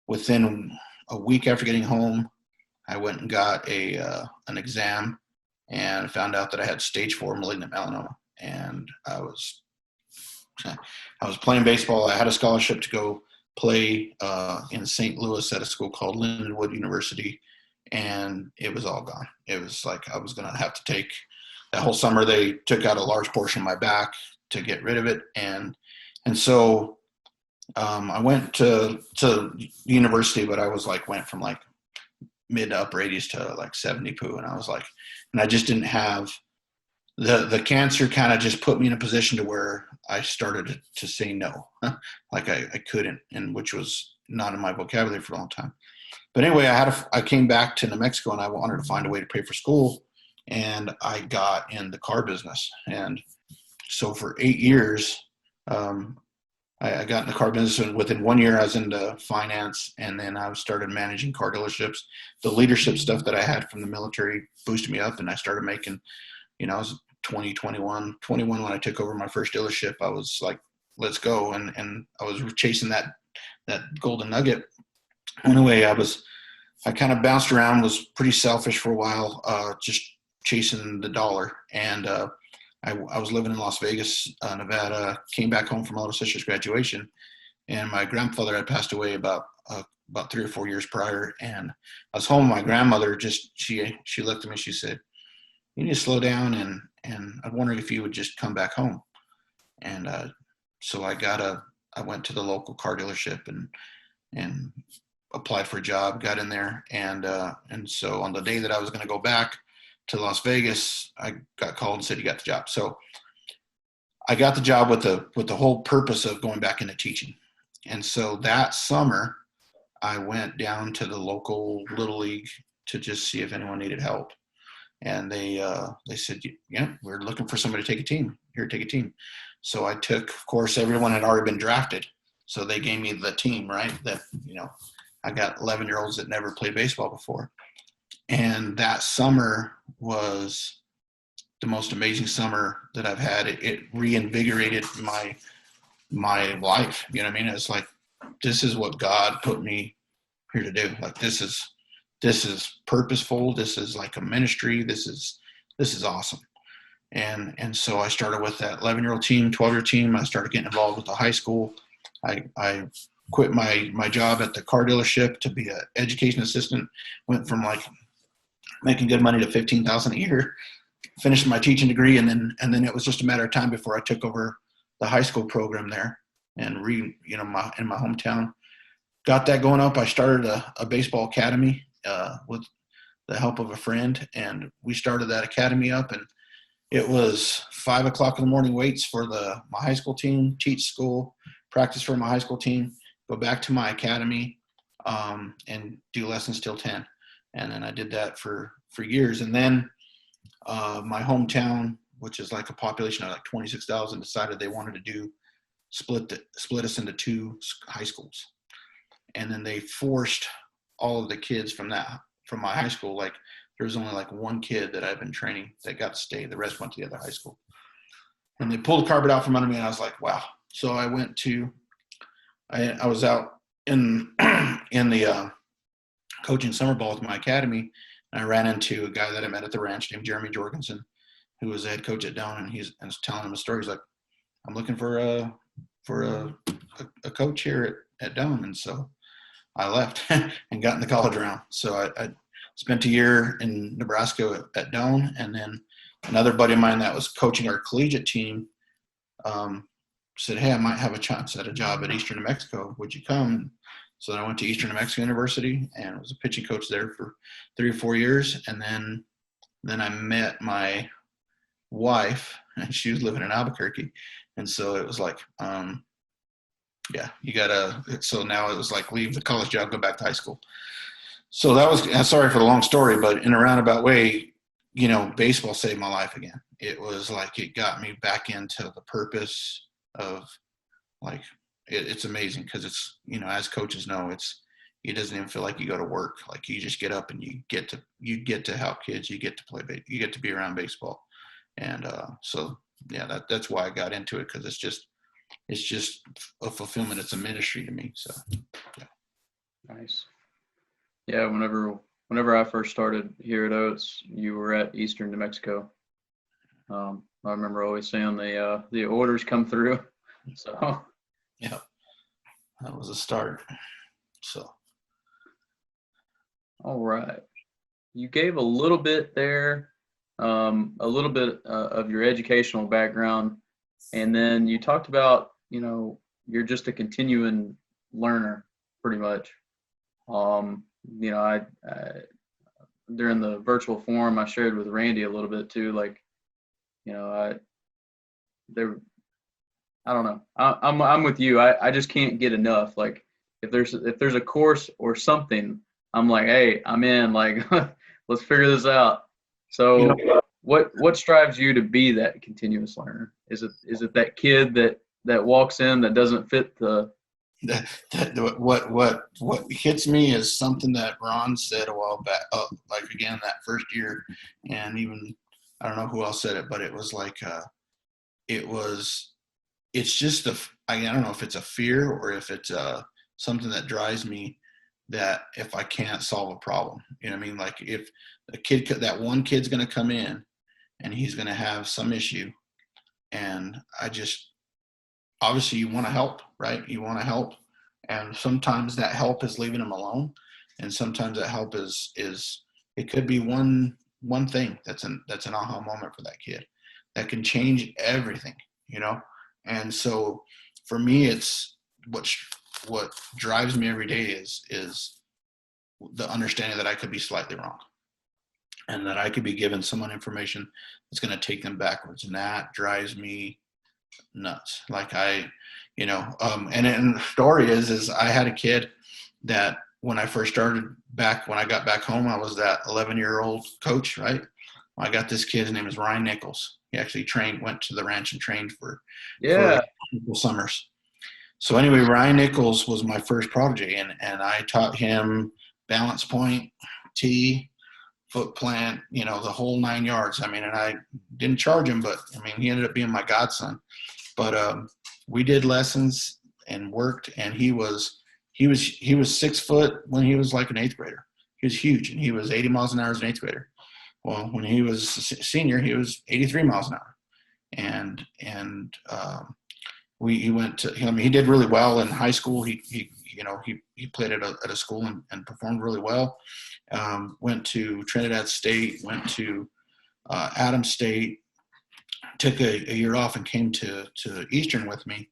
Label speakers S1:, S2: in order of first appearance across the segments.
S1: within a week after getting home, I went and got an exam and found out that I had stage 4 malignant melanoma. And I was playing baseball. I had a scholarship to go play in St. Louis at a school called Lindenwood University, and it was all gone. It was like I was going to have to take that whole summer. They took out a large portion of my back to get rid of it, and so I went to university, but I was like went from like mid to upper 80s to like 70 poo, and I was like, and I just didn't have the cancer. Kind of just put me in a position to where I started to say no, like I couldn't, and which was not in my vocabulary for a long time. But anyway, I came back to New Mexico, and I wanted to find a way to pay for school, and I got in the car business. And so for 8 years, I got in the car business, and within 1 year I was into finance, and then I started managing car dealerships. The leadership stuff that I had from the military boosted me up, and I started making, I was 21 when I took over my first dealership. I was like, let's go. And I was chasing that golden nugget. Anyway, I kind of bounced around, was pretty selfish for a while, just chasing the dollar. And I was living in Las Vegas, Nevada, came back home from my little sister's graduation, and my grandfather had passed away about 3 or 4 years prior. And I was home. My grandmother she looked at me, she said, "You need to slow down, and I'm wondering if you would just come back home." And so I went to the local car dealership and applied for a job, got in there, and so on the day that I was going to go back to Las Vegas, I got called and said, "You got the job." So I got the job with the whole purpose of going back into teaching. And so that summer, I went down to the local Little League to just see if anyone needed help. And they said, "Yeah, we're looking for somebody to take a team. Here, take a team." So I took, of course, everyone had already been drafted. So they gave me the team, right? That, I got 11-year-olds that never played baseball before. And that summer was the most amazing summer that I've had. It reinvigorated my life. You know what I mean? It's like, this is what God put me here to do. Like, this is purposeful. This is like a ministry. This is awesome. And so I started with that 11-year-old team, 12-year team. I started getting involved with the high school. I quit my job at the car dealership to be an education assistant. Went from like making good money to $15,000 a year. Finished my teaching degree, and then it was just a matter of time before I took over the high school program there, and in my hometown. Got that going up. I started a baseball academy with the help of a friend, and we started that academy up, and it was 5 o'clock in the morning weights for my high school team, teach school, practice for my high school team, go back to my academy, and do lessons till 10. And then I did that for years. And then my hometown, which is like a population of like 26,000, decided they wanted to split us into 2 high schools. And then they forced all of the kids from my high school. Like, there was only like 1 kid that I've been training that got to stay. The rest went to the other high school. And they pulled the carpet out from under me, and I was like, wow. So I was out in the coaching summer ball with my academy, and I ran into a guy that I met at the ranch named Jeremy Jorgensen, who was the head coach at Down, and I was telling him a story. He's like, "I'm looking for a coach here at Down." And so I left and got in the college round. So I spent a year in Nebraska at Doan, and then another buddy of mine that was coaching our collegiate team said, "Hey, I might have a chance at a job at Eastern New Mexico. Would you come?" So then I went to Eastern New Mexico University and was a pitching coach there for 3 or 4 years. And then I met my wife, and she was living in Albuquerque. And so it was like, so now it was like, leave the college job, go back to high school. So that was, sorry for the long story, but in a roundabout way, baseball saved my life again. It was like, it got me back into the purpose of, like, it's amazing because it's, as coaches know, it doesn't even feel like you go to work. Like, you just get up and you get to help kids, you get to play, you get to be around baseball. And so, yeah, that's why I got into it, because it's just a fulfillment. It's a ministry to me. So, yeah.
S2: Yeah, whenever I first started here at Oates, you were at Eastern New Mexico. I remember always seeing the orders come through. So
S1: Yeah, that was a start. So
S2: all right, you gave a little bit there, a little bit of your educational background, and then you talked about you're just a continuing learner, pretty much. Um, I during the virtual forum I shared with Randy a little bit too, like I there I don't know. I'm with you. I just can't get enough. Like if there's a course or something, I'm like, hey, I'm in. Like let's figure this out.
S1: you know,
S2: So what drives you to be that continuous learner? Is it that kid that walks in that doesn't fit the
S1: what hits me is something that Ron said a while back, like again that first year, and even I don't know who else said it, but it was like it was it's just I don't know if it's a fear or if it's something that drives me, that if I can't solve a problem, you know what I mean? Like if that one kid's going to come in and he's going to have some issue, and I just obviously you want to help, right? You want to help, and sometimes that help is leaving them alone, and sometimes that help is it could be one thing that's an aha moment for that kid that can change everything, you know. And so for me, it's what drives me every day is the understanding that I could be slightly wrong, and that I could be giving someone information that's going to take them backwards, and that drives me nuts. Like and the story is I had a kid that when I first started back, when I got back home, I was that 11-year-old coach, right? Well, I got this kid, his name is Ryan Nichols. He actually went to the ranch and trained for
S2: yeah.
S1: summers. So anyway, Ryan Nichols was my first prodigy, and I taught him balance point, tee, foot plant, the whole 9 yards. I mean, and I didn't charge him, but I mean, he ended up being my godson. But we did lessons and worked, and he was 6 foot when he was like an eighth grader. He was huge, and he was 80 miles an hour as an eighth grader. Well, when he was a senior, he was 83 miles an hour, and he went to. I mean, he did really well in high school. He played at a school and performed really well. Went to Trinidad State, went to Adams State, took a year off and came to Eastern with me,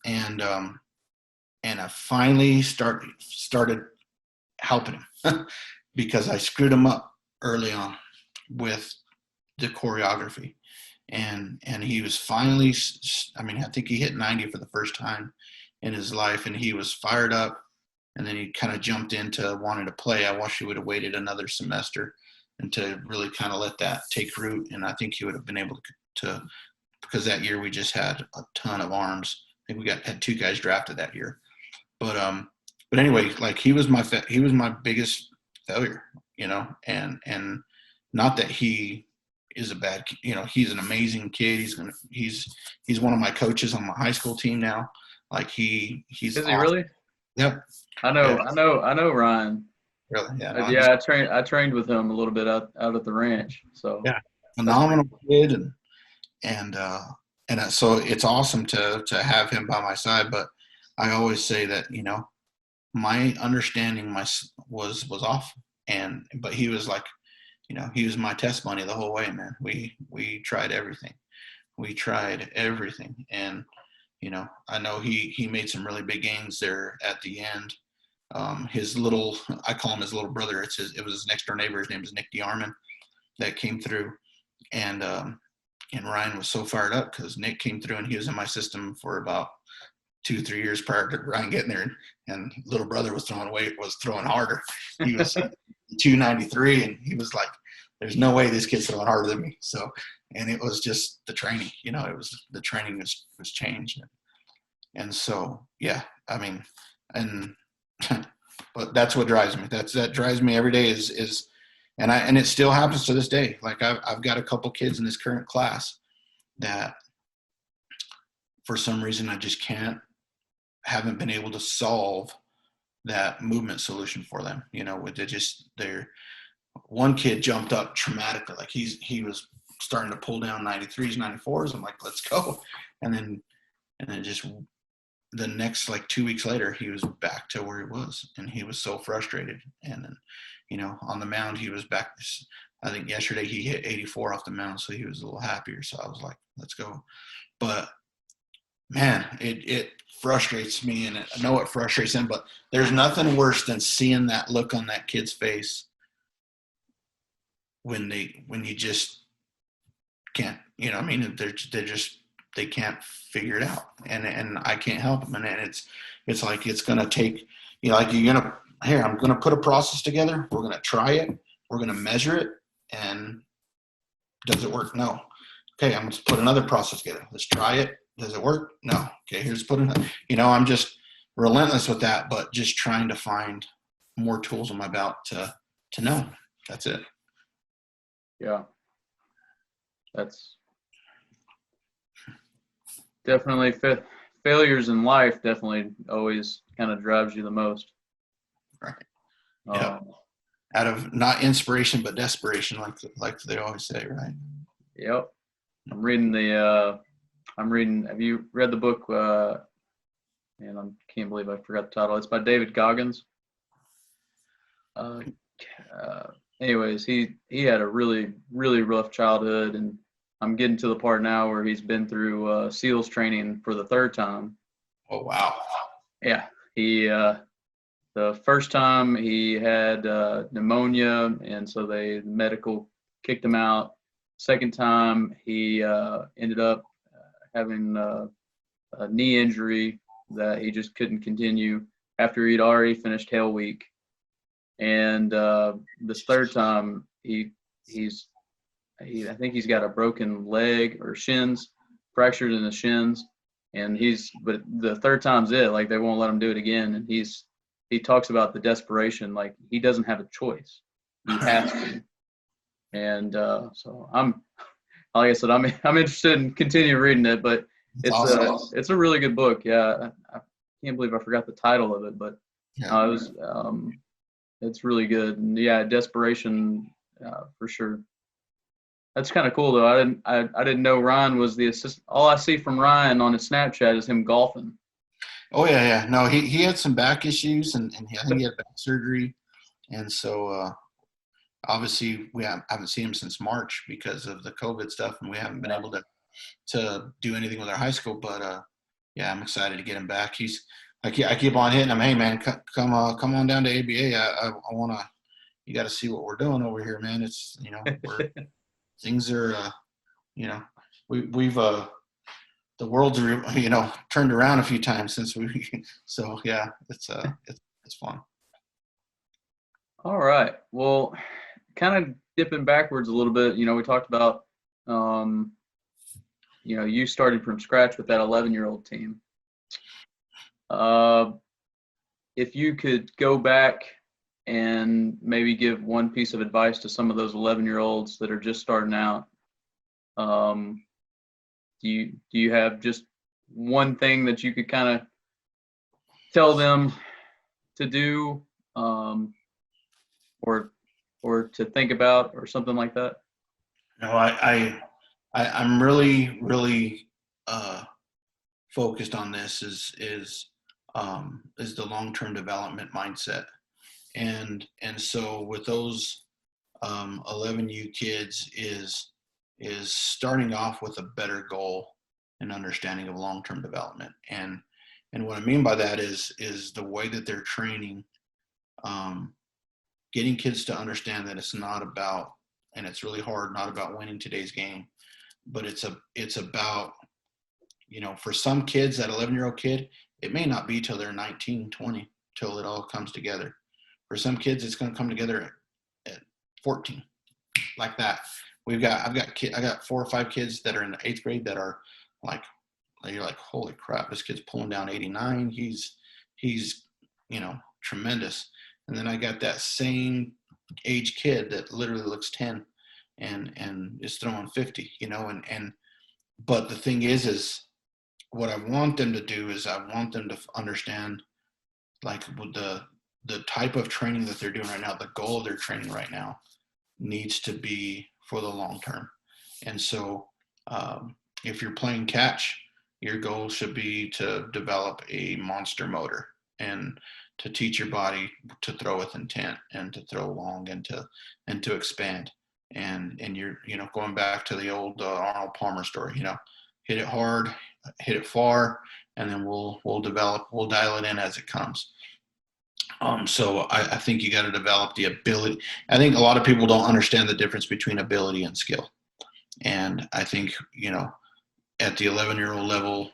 S1: and I finally started helping him because I screwed him up early on with the choreography, and he was finally. I mean, I think he hit 90 for the first time in his life, and he was fired up. And then he kind of jumped into wanting to play. I wish he would have waited another semester and to really kind of let that take root. And I think he would have been able to because that year we just had a ton of arms. I think we had 2 guys drafted that year. But anyway, like he was my biggest failure, and not that he is a bad, he's an amazing kid. He's one of my coaches on my high school team now. Like he's
S2: Is he
S1: awesome.
S2: really?
S1: Yep.
S2: I
S1: Yeah.
S2: know, I know, I know Ryan.
S1: Really. Yeah. No, he's
S2: Yeah, I trained with him a little bit out at the ranch. So
S1: yeah,
S2: that's pretty.
S1: phenomenal kid, and so it's awesome to have him by my side. But I always say that my understanding was off, but he was like, he was my testimony the whole way, man. We tried everything. We tried everything, and I know he made some really big gains there at the end. His little, I call him his little brother. It was his next door neighbor. His name is Nick DeArmond that came through, and Ryan was so fired up because Nick came through and he was in my system for about 2 3 years prior to Ryan getting there, and little brother was throwing harder. He was 293, and he was like, "There's no way this kid's throwing harder than me." So, and it was just the training, it was the training was changed, and so yeah, I mean, and but that's what drives me. That drives me every day is and it still happens to this day. Like I've got a couple kids in this current class that for some reason I just haven't been able to solve that movement solution for them. With their one kid jumped up traumatically, like he was starting to pull down 93s, 94s. I'm like, let's go, and then just the next like 2 weeks later, he was back to where he was, and he was so frustrated. And then, on the mound, he was back. I think yesterday he hit 84 off the mound, so he was a little happier. So I was like, let's go. But man, it frustrates me, and I know it frustrates him. But there's nothing worse than seeing that look on that kid's face when you just can't. I mean, they can't figure it out, and I can't help them. And it's like it's gonna take, like you're gonna here. I'm gonna put a process together. We're gonna try it. We're gonna measure it, and does it work? No. Okay, I'm gonna put another process together. Let's try it. Does it work? No. Okay, here's put another. I'm just relentless with that, but just trying to find more tools in my belt to know. That's it.
S2: Yeah, that's definitely failures in life. Definitely always kind of drives you the most.
S1: Right. Yeah. Out of not inspiration but desperation, like they always say, right?
S2: Yep. I'm reading. Have you read the book? Man, I can't believe I forgot the title. It's by David Goggins. Anyways, he had a really, really rough childhood, and I'm getting to the part now where he's been through SEALs training for the third time.
S1: Oh wow!
S2: Yeah, he the first time he had pneumonia, and so the medical kicked him out. Second time he ended up having a knee injury that he just couldn't continue after he'd already finished Hell Week. And this third time, I think he's got a broken leg or shins, fractured in the shins, but the third time's it. Like they won't let him do it again. And he talks about the desperation, like he doesn't have a choice, he has to. And so like I said, I'm interested in continue reading it, but it's a really good book. Yeah, I can't believe I forgot the title of it, but it was. It's really good. And yeah, desperation for sure. That's kind of cool though. I didn't know Ryan was the assistant. All I see from Ryan on his Snapchat is him golfing.
S1: Oh yeah. No, he had some back issues, and I think he had back surgery, and so obviously we haven't seen him since March because of the COVID stuff, and we haven't been able to do anything with our high school. But yeah, I'm excited to get him back. I keep on hitting him. Hey man, come on down to ABA. I want to. You got to see what we're doing over here, man. It's things are we've the world's turned around a few times since we. So yeah, it's fun.
S2: All right. Well, kind of dipping backwards a little bit. We talked about you starting from scratch with that 11-year-old team. If you could go back and maybe give one piece of advice to some of those 11-year-olds that are just starting out, do you have just one thing that you could kind of tell them to do, or to think about, or something like that?
S1: No, I'm really, really focused on this is the long-term development mindset, and so with those 11U kids is starting off with a better goal and understanding of long-term development, and what I mean by that is the way that they're training, getting kids to understand that it's not about, and it's really hard, not about winning today's game, but it's about, for some kids, that 11-year-old kid, it may not be till they're 19, 20, till it all comes together. For some kids, it's going to come together at 14, like that. I got 4 or 5 kids that are in the 8th grade that are like, you're like, holy crap, this kid's pulling down 89. He's tremendous. And then I got that same age kid that literally looks 10 and is throwing 50, but the thing is what I want them to do is I want them to understand, like, with the type of training that they're doing right now, the goal of their training right now needs to be for the long term. And so if you're playing catch, your goal should be to develop a monster motor and to teach your body to throw with intent and to throw long and to expand. And you're, going back to the old Arnold Palmer story, hit it hard, hit it far, and then we'll dial it in as it comes. So I think you got to develop the ability. I think a lot of people don't understand the difference between ability and skill. And I think, at the 11-year-old level,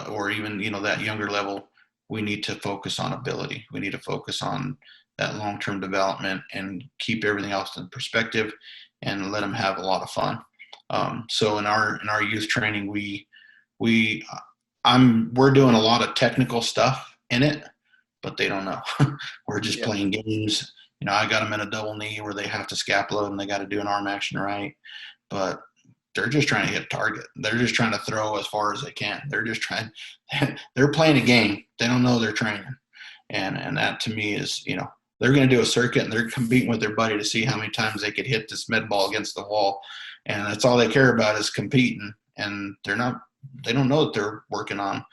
S1: or even, that younger level, we need to focus on ability. We need to focus on that long-term development and keep everything else in perspective and let them have a lot of fun. So in our youth training, we're doing a lot of technical stuff in it, but they don't know. We're just playing games. I got them in a double knee where they have to scapula and they got to do an arm action right. But they're just trying to hit a target. They're just trying to throw as far as they can. They're playing a game. They don't know they're training. And that to me is, they're going to do a circuit and they're competing with their buddy to see how many times they could hit this med ball against the wall. And that's all they care about is competing. And they don't know that they're working on,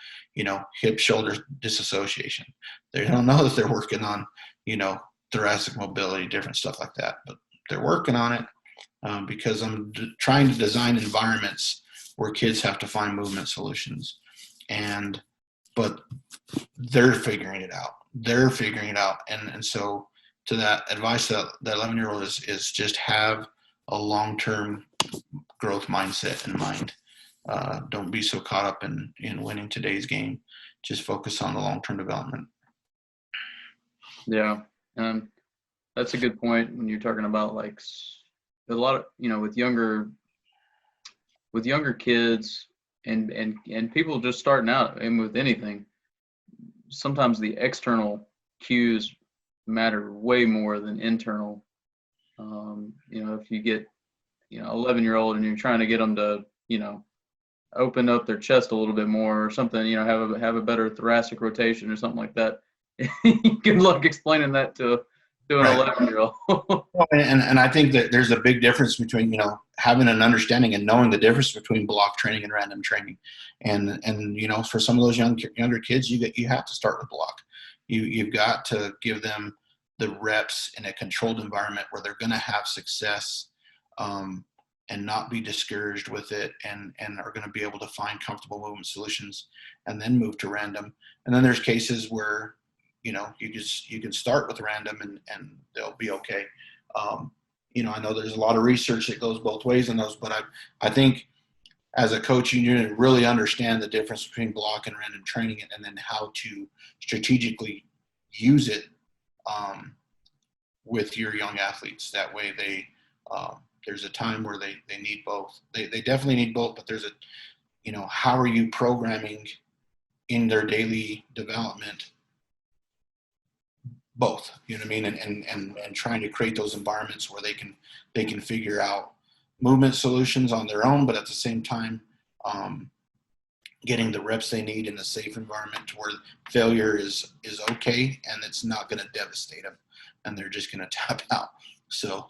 S1: hip shoulder disassociation. They don't know that they're working on, thoracic mobility, different stuff like that, but they're working on it. Because I'm trying to design environments where kids have to find movement solutions, but they're figuring it out. And so to that advice that 11-year-old is just have a long-term growth mindset in mind. Don't be so caught up in winning today's game. Just focus on the long-term development.
S2: Yeah. That's a good point when you're talking about like a lot of, with younger kids and people just starting out and with anything, sometimes the external cues matter way more than internal. If you get, 11-year-old and you're trying to get them to, open up their chest a little bit more or something, have a better thoracic rotation or something like that. Good luck explaining that to an 11-year-old.
S1: and I think that there's a big difference between, having an understanding and knowing the difference between block training and random training. And for some of those younger kids, you have to start with block. You've got to give them the reps in a controlled environment where they're going to have success, and not be discouraged with it, and are going to be able to find comfortable movement solutions and then move to random. And then there's cases where, you can start with random and they'll be okay. I know there's a lot of research that goes both ways in those, but I think as a coach, you need to really understand the difference between block and random training, and then how to strategically use it with your young athletes. That way there's a time where they need both. They definitely need both, but there's how are you programming in their daily development both, you know what I mean? And trying to create those environments where they can figure out movement solutions on their own, but at the same time, getting the reps they need in a safe environment to where failure is okay and it's not going to devastate them and they're just going to tap out. So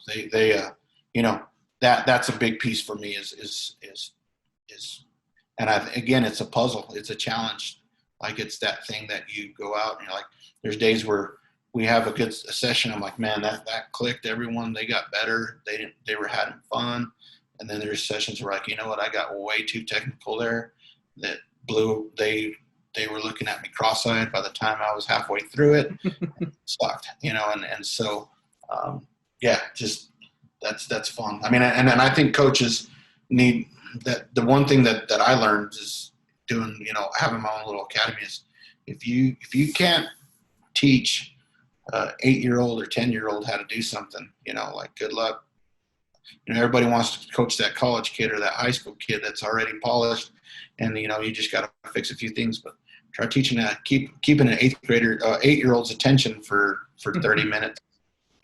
S1: that's a big piece for me is and again, it's a puzzle. It's a challenge. Like it's that thing that you go out and you're like, there's days where we have a good session. I'm like, man, that clicked. Everyone, they got better. They were having fun. And then there's sessions where like, you know what, I got way too technical there. That blew. They were looking at me cross-eyed by the time I was halfway through it. Sucked, and so just that's fun. I mean, and I think coaches need that. The one thing that I learned is doing, having my own little academy is if you can't teach 8-year-old or 10-year-old how to do something, like good luck. Everybody wants to coach that college kid or that high school kid that's already polished, and you just got to fix a few things. But try teaching that, keeping an 8-year-old's attention for 30 minutes,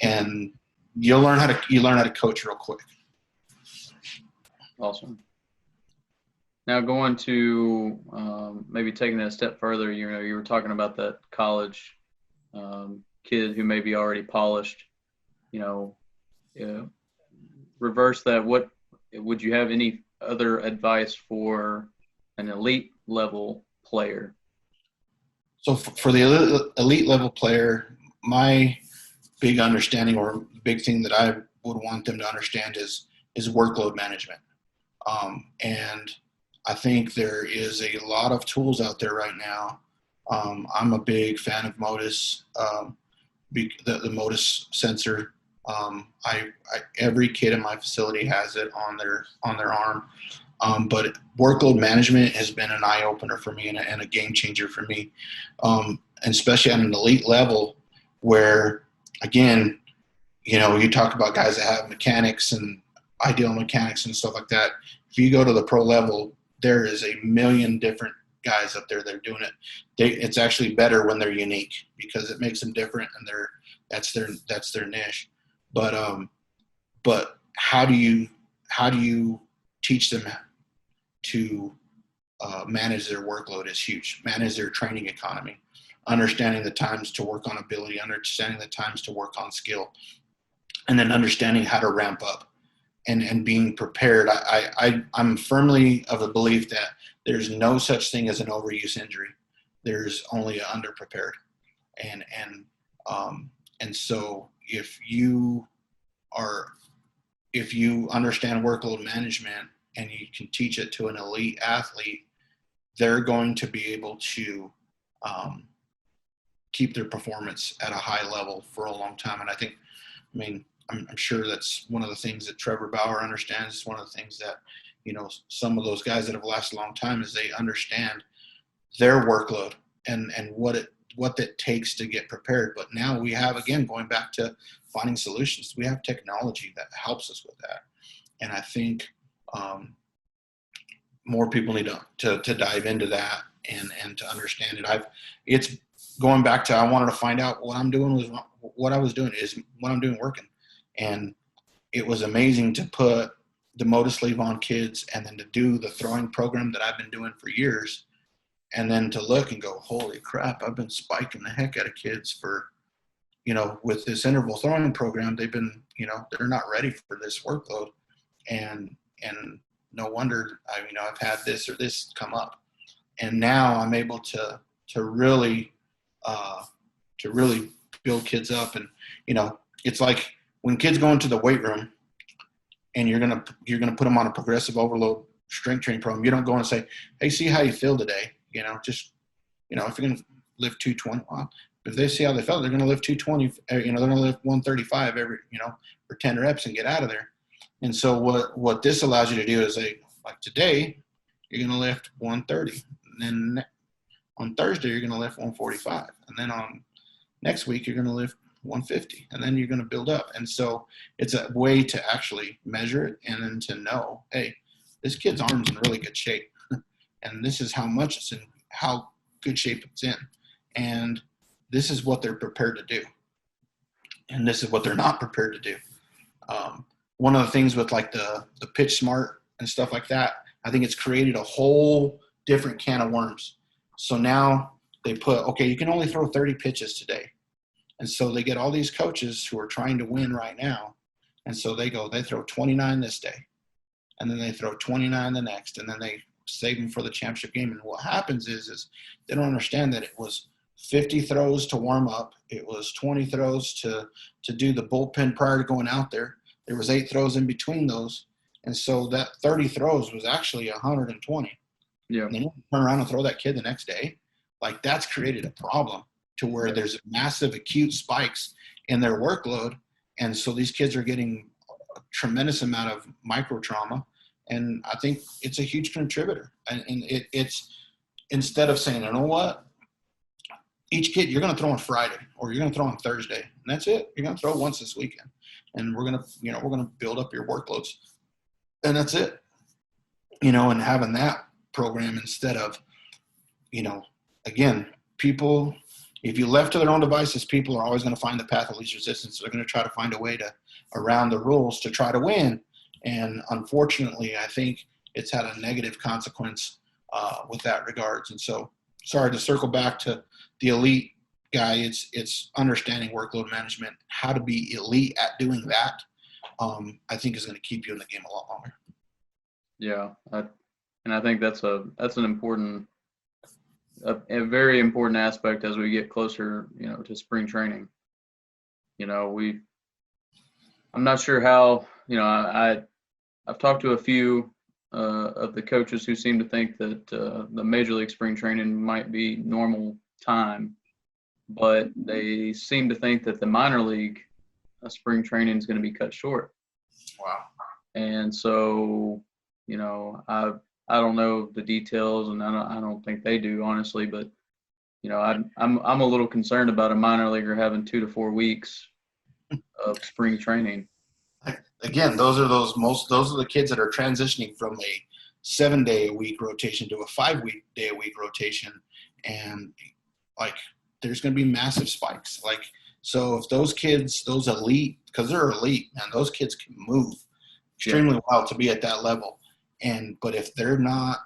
S1: and you learn how to coach real quick.
S2: Awesome. Now going to maybe taking that a step further, you were talking about that college kid who may be already polished, you know, reverse that, what would you have any other advice for an elite level player?
S1: So for the elite level player, my big understanding or big thing that I would want them to understand is workload management. And I think there is a lot of tools out there right now. I'm a big fan of Modus, the Modus sensor. Every kid in my facility has it on their arm. But workload management has been an eye opener for me and a game changer for me, and especially at an elite level, where again, you talk about guys that have mechanics and ideal mechanics and stuff like that. If you go to the pro level, there is a million different guys up there that are doing it. It's actually better when they're unique because it makes them different, and that's their niche. But how do you teach them to manage their workload is huge. Manage their training economy, understanding the times to work on ability, understanding the times to work on skill, and then understanding how to ramp up and being prepared. I'm firmly of the belief that there's no such thing as an overuse injury. There's only an underprepared. And so if you understand workload management and you can teach it to an elite athlete, they're going to be able to keep their performance at a high level for a long time. And I'm sure that's one of the things that Trevor Bauer understands. It's one of the things that, some of those guys that have lasted a long time is they understand their workload and what it takes to get prepared. But now we have, again, going back to finding solutions, we have technology that helps us with that. And I think more people need to dive into that and to understand it. It's going back to, I wanted to find out what I'm doing is what I was doing is what I'm doing working. And it was amazing to put the Modus sleeve on kids and then to do the throwing program that I've been doing for years. And then to look and go, holy crap, I've been spiking the heck out of kids for, with this interval throwing program, they've been, they're not ready for this workload. And no wonder I've had this or this come up. And now I'm able to really build kids up. And, it's like when kids go into the weight room and you're going to put them on a progressive overload strength training program, you don't go and say, hey, see how you feel today. If you're going to lift 220, well, if they see how they felt, they're going to lift 220, they're going to lift 135 every, for 10 reps and get out of there. And so what this allows you to do is like today, you're going to lift 130. And then on Thursday, you're going to lift 145. And then on next week, you're going to lift 150. And then you're going to build up. And so it's a way to actually measure it and then to know, hey, this kid's arm's in really good shape. And this is how much it's in, how good shape it's in. And this is what they're prepared to do. And this is what they're not prepared to do. One of the things with like the pitch smart and stuff like that, I think it's created a whole different can of worms. So now they put, okay, you can only throw 30 pitches today. And so they get all these coaches who are trying to win right now. And so they throw 29 this day. And then they throw 29 the next. And then they save them for the championship game. And what happens is they don't understand that it was 50 throws to warm up. It was 20 throws to do the bullpen prior to going out there. There was 8 throws in between those. And so that 30 throws was actually 120.
S2: Yeah.
S1: And then you turn around and throw that kid the next day. Like, that's created a problem to where there's massive acute spikes in their workload. And so these kids are getting a tremendous amount of micro trauma. And I think it's a huge contributor. And it's instead of saying, you know what, each kid, you're going to throw on Friday or you're going to throw on Thursday. And that's it. You're going to throw once this weekend. And we're going to build up your workloads. And that's it. And having that program instead of, again, people, if you left to their own devices, people are always going to find the path of least resistance. They're going to try to find a way to around the rules to try to win. And unfortunately, I think it's had a negative consequence with that regards. And so, sorry to circle back to the elite guy. It's understanding workload management, how to be elite at doing that. I think is going to keep you in the game a lot longer.
S2: Yeah, and I think that's an important, a very important aspect as we get closer, to spring training. I'm not sure how, I've talked to a few of the coaches who seem to think that the major league spring training might be normal time, but they seem to think that the minor league spring training is going to be cut short.
S1: Wow.
S2: And so, I don't know the details, and I don't think they do, honestly. But I'm a little concerned about a minor leaguer having 2 to 4 weeks of spring training.
S1: Again, those are the kids that are transitioning from a 7-day-a-week rotation to a 5-day-a-week rotation, and like there's going to be massive spikes. Like, so if those kids, those elite, because they're elite, man, those kids can move extremely well to be at that level. But if they're not,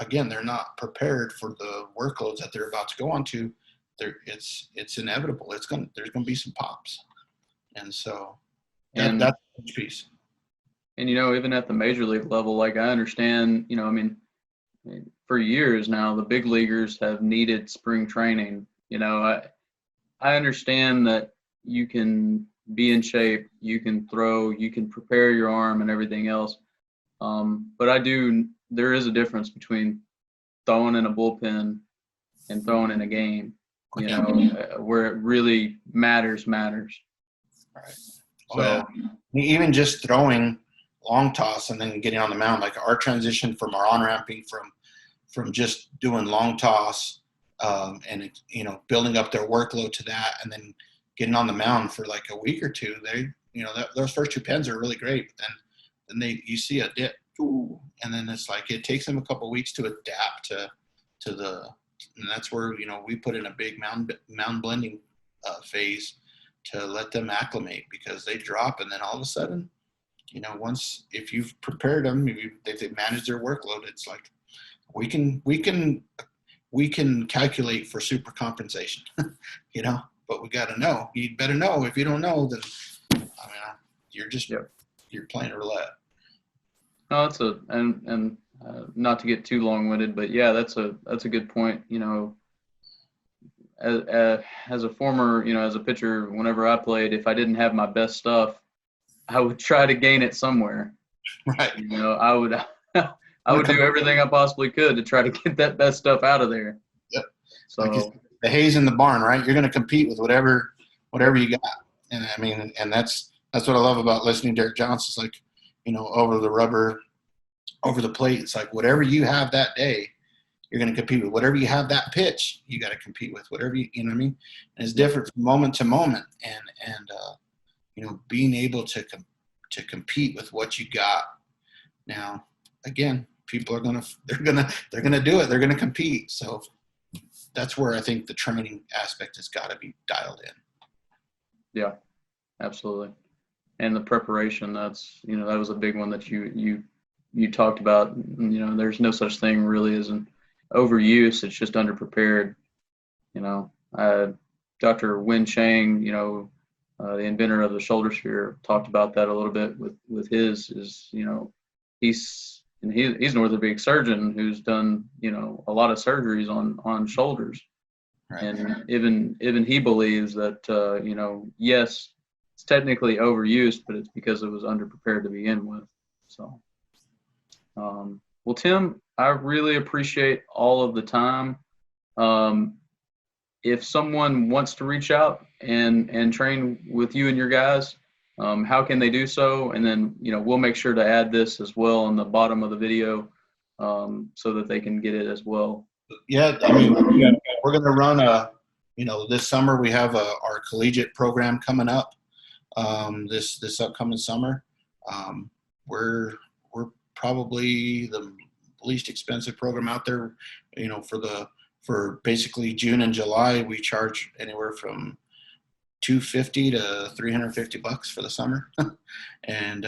S1: again, they're not prepared for the workloads that they're about to go on to, it's inevitable. There's going to be some pops, and so that's a huge piece.
S2: And even at the major league level, like I understand, for years now, the big leaguers have needed spring training. I understand that you can be in shape, you can throw, you can prepare your arm and everything else. But there is a difference between throwing in a bullpen and throwing in a game, where it really matters.
S1: Right. So even just throwing long toss and then getting on the mound, like our transition from our on-ramping from just doing long toss and building up their workload to that, and then getting on the mound for like a week or two, those first 2 pens are really great, but then you see a dip, and then it's like it takes them a couple of weeks to adapt to the, and that's where we put in a big mound blending phase to let them acclimate, because they drop, and then all of a sudden, if you've prepared them, if they manage their workload, it's like we can calculate for super compensation, but we got to know. You better know. If you don't know, then you're playing roulette.
S2: No, and not to get too long-winded, but yeah, that's a good point. As a former, as a pitcher, whenever I played, if I didn't have my best stuff, I would try to gain it somewhere.
S1: Right.
S2: I would I would do everything I possibly could to try to get that best stuff out of there.
S1: Yep.
S2: So
S1: like the hay's in the barn, right? You're going to compete with whatever you got. And I mean, and that's what I love about listening to Derek Johnson. It's like, over the rubber, over the plate. It's like whatever you have that day, you're going to compete with. Whatever you have that pitch, you got to compete with. Whatever you know what I mean? And it's different from moment to moment. And being able to compete with what you got. Now, again, people are they're gonna do it. They're gonna compete. So that's where I think the training aspect has got to be dialed in.
S2: Yeah, absolutely. And the preparation, that's, that was a big one that you talked about. There's no such thing really as an overuse. It's just underprepared. Dr. Win Chang, the inventor of the shoulder sphere, talked about that a little bit with his, he's an orthopedic surgeon who's done, a lot of surgeries on shoulders.
S1: Right.
S2: And even he believes that, yes, it's technically overused, but it's because it was underprepared to begin with. So, well, Tim, I really appreciate all of the time. If someone wants to reach out and train with you and your guys, how can they do so? And then, we'll make sure to add this as well on the bottom of the video, so that they can get it as well.
S1: Yeah, I mean, we're going to run this summer we have our collegiate program coming up. This upcoming summer, we're probably the least expensive program out there. For basically June and July, we charge anywhere from $250 to $350 for the summer, and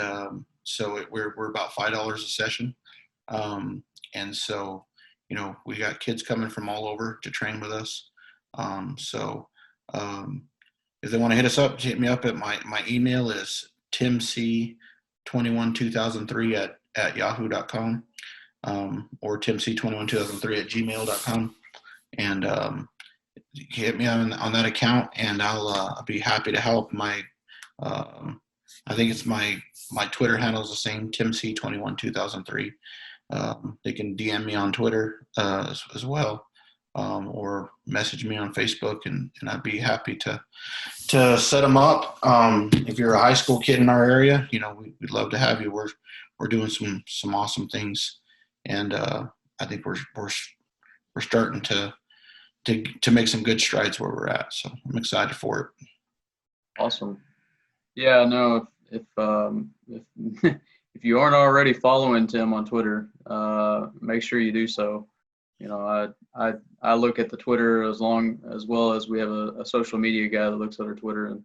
S1: so we're about $5 a session, and so we got kids coming from all over to train with us. So if they want to hit us up, hit me up at my email is timc212003 at yahoo.com, or timc212003 at gmail.com. And hit me on that account, and I'll be happy to help. I think it's my Twitter handle is the same, timc212003. They can DM me on Twitter as well, or message me on Facebook, and I'd be happy to set them up. If you're a high school kid in our area, we'd love to have you. We're doing some awesome things, and I think we're starting to make some good strides where we're at. So I'm excited for it.
S2: Awesome. Yeah, no, if if you aren't already following Tim on Twitter, make sure you do so. I look at the Twitter as well as we have a social media guy that looks at our Twitter, and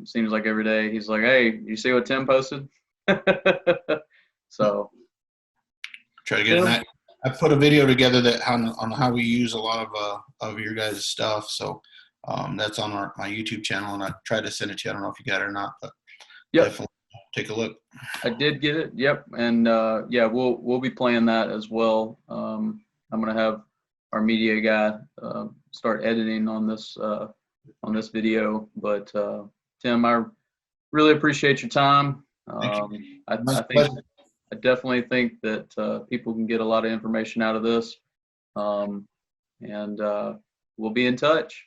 S2: seems like every day he's like, "Hey, you see what Tim posted?" So
S1: try to get in that. I put a video together that on how we use a lot of your guys' stuff. So that's on my YouTube channel, and I tried to send it to you. I don't know if you got it or not, but
S2: yep.
S1: Definitely take a look.
S2: I did get it. Yep. And yeah, we'll be playing that as well. I'm gonna have our media guy start editing on this video. But Tim, I really appreciate your time. I definitely think that people can get a lot of information out of this, and we'll be in touch.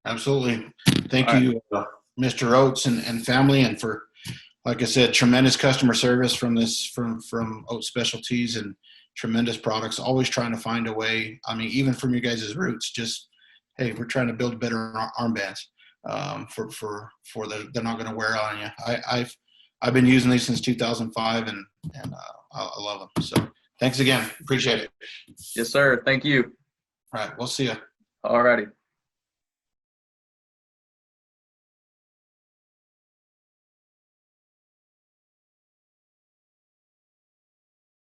S1: Absolutely. Thank you, Mr. Oates and family, and for, like I said, tremendous customer service from Oates Specialties, and tremendous products. Always trying to find a way. I mean, even from you guys' roots, just, hey, we're trying to build better armbands they're not going to wear on you. I've been using these since 2005, and I love them. So thanks again. Appreciate it.
S2: Yes, sir. Thank you.
S1: All right. We'll see you.
S2: All righty.